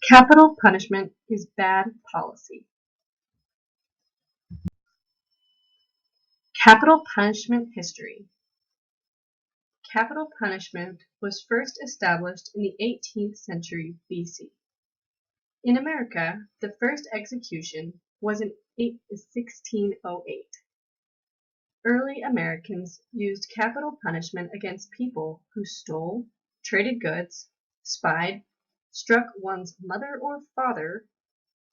Capital punishment is bad policy. Capital punishment history. Capital punishment was first established in the 18th century BC. In America, the first execution was in 1608. Early Americans used capital punishment against people who stole, traded goods, spied, struck one's mother or father,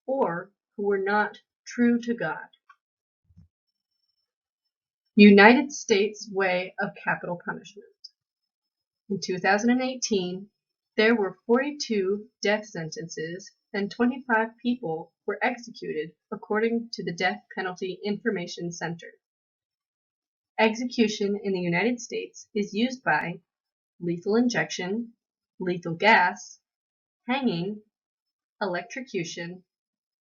or who were not true to God. United States way of capital punishment. In 2018, there were 42 death sentences and 25 people were executed according to the Death Penalty Information Center. Execution in the United States is used by lethal injection, lethal gas, hanging, electrocution,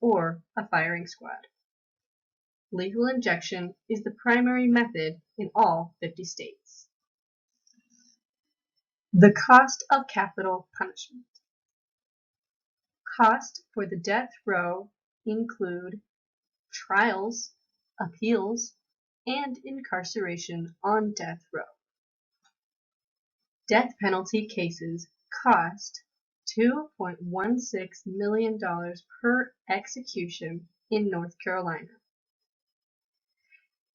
or a firing squad. Lethal injection is the primary method in all 50 states. The cost of capital punishment. Costs for the death row include trials, appeals, and incarceration on death row. Death penalty cases cost $2.16 million per execution in North Carolina.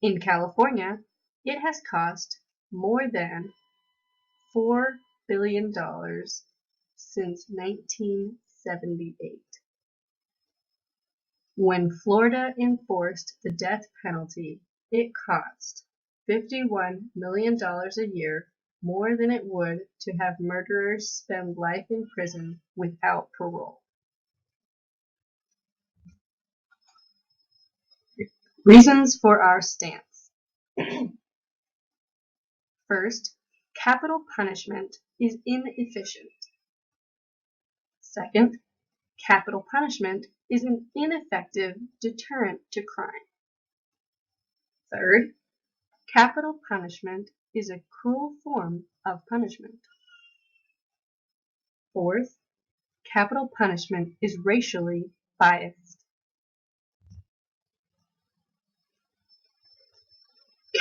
In California, it has cost more than $4 billion since 1978. When Florida enforced the death penalty, it cost $51 million a year, more than it would to have murderers spend life in prison without parole. Reasons for our stance. First, capital punishment is inefficient. Second, capital punishment is an ineffective deterrent to crime. Third, capital punishment is a cruel form of punishment. Fourth, capital punishment is racially biased.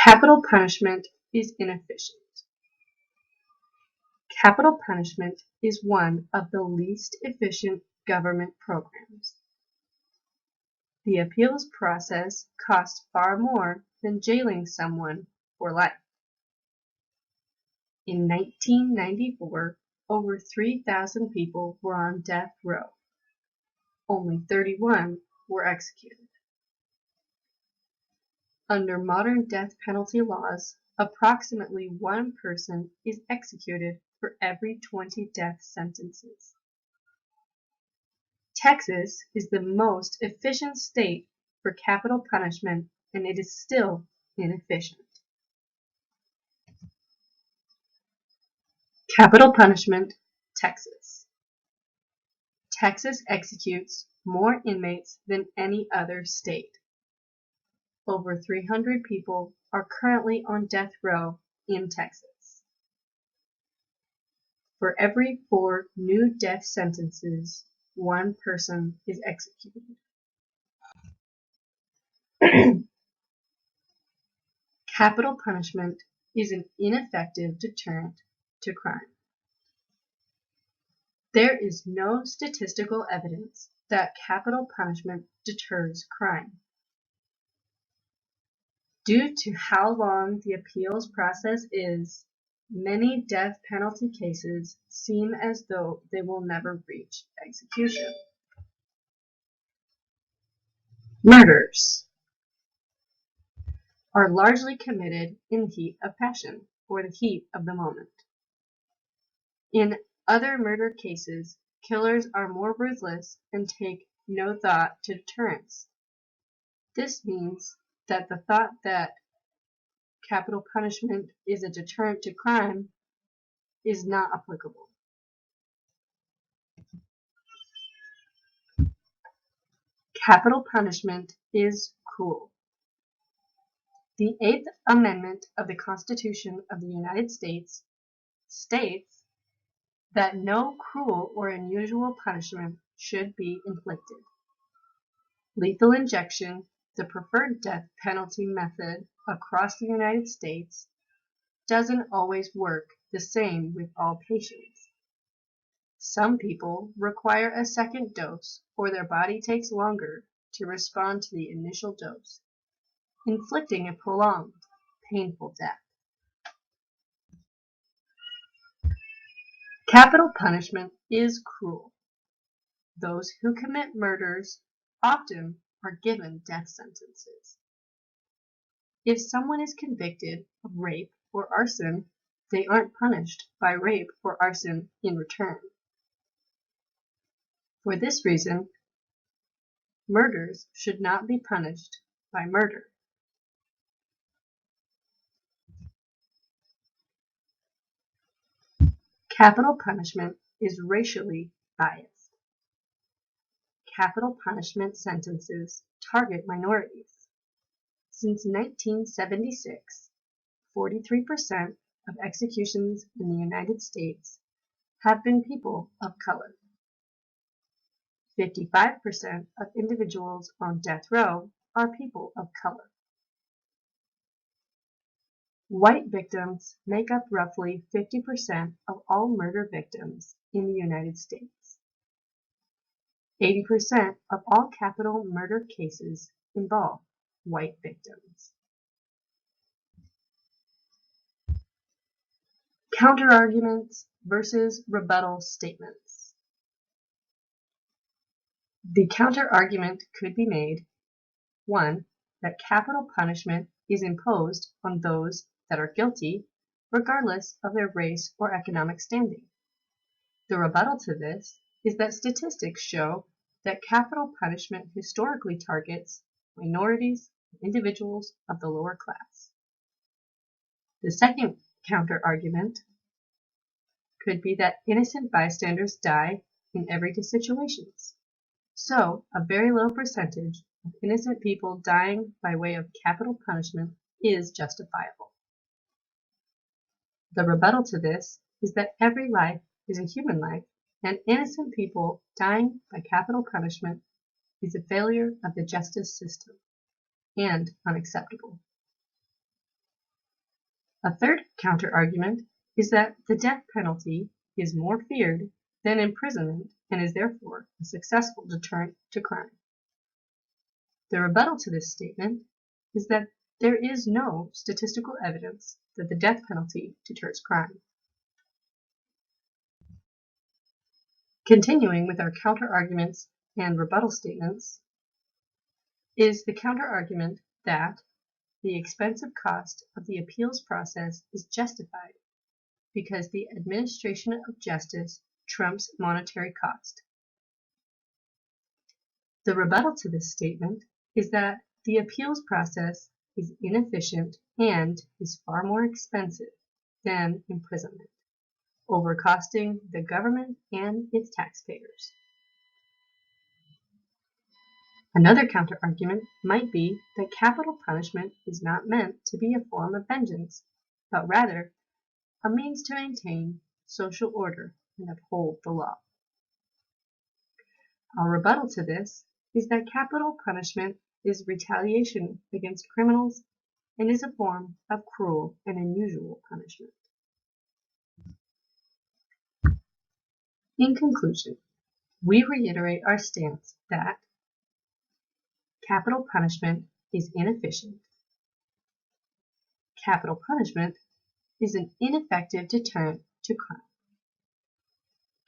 Capital punishment is inefficient. Capital punishment is one of the least efficient government programs. The appeals process costs far more than jailing someone for life. In 1994, over 3,000 people were on death row. Only 31 were executed. Under modern death penalty laws, approximately one person is executed for every 20 death sentences. Texas is the most efficient state for capital punishment, and it is still inefficient. Capital punishment, Texas. Texas executes more inmates than any other state. Over 300 people are currently on death row in Texas. For every 4 new death sentences, one person is executed. Capital punishment is an ineffective deterrent to crime. There is no statistical evidence that capital punishment deters crime. Due to how long the appeals process is, many death penalty cases seem as though they will never reach execution. Murders are largely committed in the heat of passion or the heat of the moment. In other murder cases, killers are more ruthless and take no thought to deterrence. This means that the thought that capital punishment is a deterrent to crime is not applicable. Capital punishment is cruel. The 8th Amendment of the Constitution of the United States states that no cruel or unusual punishment should be inflicted. Lethal injection, the preferred death penalty method across the United States, doesn't always work the same with all patients. Some people require a second dose or their body takes longer to respond to the initial dose, inflicting a prolonged, painful death. Capital punishment is cruel. Those who commit murders often are given death sentences. If someone is convicted of rape or arson, they aren't punished by rape or arson in return. For this reason, murders should not be punished by murder. Capital punishment is racially biased. Capital punishment sentences target minorities. Since 1976, 43% of executions in the United States have been people of color. 55% of individuals on death row are people of color. White victims make up roughly 50% of all murder victims in the United States. 80% of all capital murder cases involve white victims. Counterarguments versus rebuttal statements. The counterargument could be made: 1. That capital punishment is imposed on those that are guilty, regardless of their race or economic standing. The rebuttal to this is that statistics show that capital punishment historically targets minorities and individuals of the lower class. The second counterargument could be that innocent bystanders die in everyday situations. So, a very low percentage of innocent people dying by way of capital punishment is justifiable. The rebuttal to this is that every life is a human life, and innocent people dying by capital punishment is a failure of the justice system and unacceptable. A third counterargument is that the death penalty is more feared than imprisonment and is therefore a successful deterrent to crime. The rebuttal to this statement is that there is no statistical evidence that the death penalty deters crime. Continuing with our counterarguments and rebuttal statements is the counterargument that the expensive cost of the appeals process is justified because the administration of justice trumps monetary cost. The rebuttal to this statement is that the appeals process is inefficient and is far more expensive than imprisonment, overcosting the government and its taxpayers. Another counterargument might be that capital punishment is not meant to be a form of vengeance, but rather a means to maintain social order and uphold the law. Our rebuttal to this is that capital punishment is retaliation against criminals and is a form of cruel and unusual punishment. In conclusion, we reiterate our stance that capital punishment is inefficient. Capital punishment is an ineffective deterrent to crime.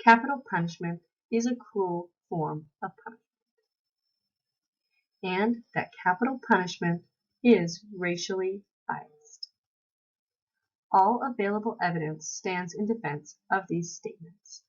Capital punishment is a cruel form of punishment. And that capital punishment is racially biased. All available evidence stands in defense of these statements.